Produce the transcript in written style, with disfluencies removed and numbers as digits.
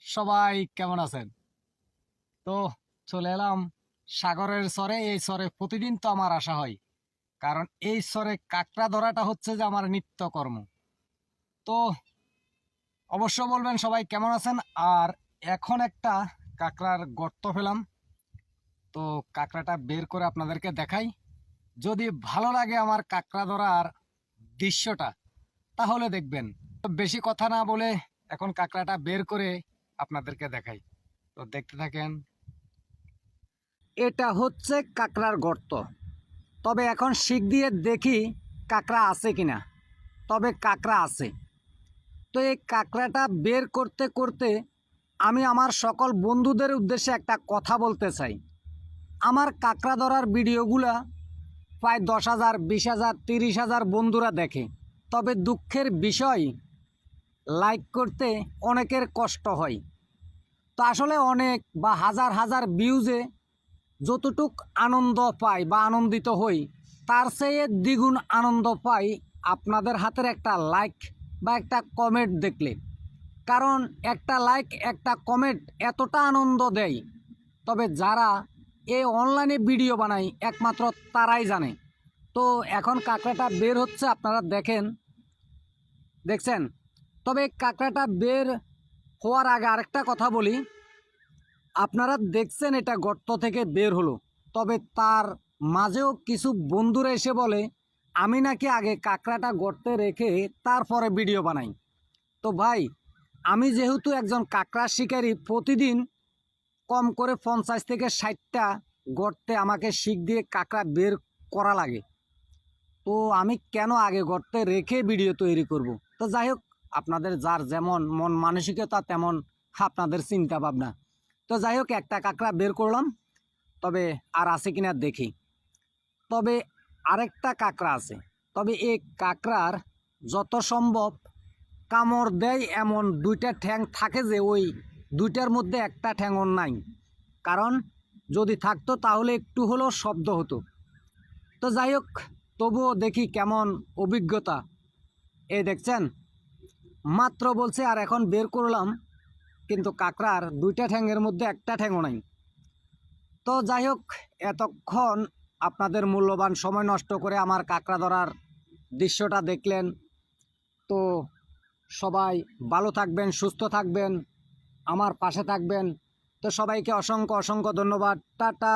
সবাই কেমন আছেন? তো চলে এলাম সাগরের চরে। এই চরে প্রতিদিন তো আমার আসা হয়, কারণ এই চরে কাঁকড়া ধরাটা হচ্ছে যে আমার নিত্যকর্ম। তো অবশ্য বলবেন সবাই কেমন আছেন। আর এখন একটা কাঁকড়ার গর্ত ফেলাম, তো কাঁকড়াটা বের করে আপনাদেরকে দেখাই। যদি ভালো লাগে আমার কাঁকড়া ধরার দৃশ্যটা, তাহলে দেখবেন। তো বেশি কথা না বলে এখন কাঁকড়াটা বের করে আপনাদেরকে দেখাই, তো দেখতে থাকেন। এটা হচ্ছে কাঁকড়ার গর্ত। তবে এখন শিক দিয়ে দেখি কাঁকড়া আছে কিনা। তবে কাঁকড়া আছে। তো এই কাঁকড়াটা বের করতে করতে আমি আমার সকল বন্ধুদের উদ্দেশ্যে একটা কথা বলতে চাই। আমার কাঁকড়া ধরার ভিডিওগুলা প্রায় 10,000, 20,000, 30,000 বন্ধুরা দেখে। তবে দুঃখের বিষয়, লাইক করতে অনেকের কষ্ট হয়। তো আসলে অনেক বা হাজার হাজার ভিউজে যতটুক আনন্দ পাই বা আনন্দিত হই, তার চেয়ে দ্বিগুণ আনন্দ পাই আপনাদের হাতের একটা লাইক বা একটা কমেন্ট দেখলে। কারণ একটা লাইক, একটা কমেন্ট এতটা আনন্দ দেয়। তবে যারা এই অনলাইনে ভিডিও বানায় একমাত্র তারাই জানে। তো এখন কাঁকড়াটা বের হচ্ছে, আপনারা দেখছেন। তবে কাঁকড়াটা বের হওয়ার আগে আরেকটা কথা বলি। আপনারা দেখছেন এটা গর্ত থেকে বের হলো, তবে তার মাঝেও কিছু বন্ধুরা এসে বলে আমি নাকি আগে কাঁকড়াটা গর্তে রেখে তারপরে ভিডিও বানাই। তো ভাই, আমি যেহেতু একজন কাঁকড়া শিকারী, প্রতিদিন কম করে 50 থেকে 60টা গর্তে আমাকে শিক দিয়ে কাঁকড়া বের করা লাগে। তো আমি কেন আগে গর্তে রেখে ভিডিও তৈরি করব? তো যাই হোক, আপনাদের যার যেমন মন মানসিকতা তেমন আপনাদের চিন্তা ভাবনা। তো যাই হোক, একটা কাঁকড়া বের করলাম, তবে আর আছে কিনা দেখি। তবে আরেকটা কাঁকড়া আছে। তবে এই কাঁকড়ার যত সম্ভব কামড় দেয় এমন দুইটা ঠ্যাং থাকে, যে ওই দুইটার মধ্যে একটা ঠ্যাং ওর নাই। কারণ যদি থাকতো তাহলে একটু হলেও শব্দ হতো। তো যাই হোক, তবুও দেখি কেমন অভিজ্ঞতা। এই দেখছেন, মাত্র বলছে আর এখন বের করলাম, কিন্তু কাঁকড়ার দুইটা ঠ্যাংয়ের মধ্যে একটা ঠ্যাংও নাই। তো যাই হোক, এতক্ষণ আপনাদের মূল্যবান সময় নষ্ট করে আমার কাঁকড়া ধরার দৃশ্যটা দেখলেন। তো সবাই ভালো থাকবেন, সুস্থ থাকবেন, আমার পাশে থাকবেন। তো সবাইকে অসংখ্য অসংখ্য ধন্যবাদ। টাটা।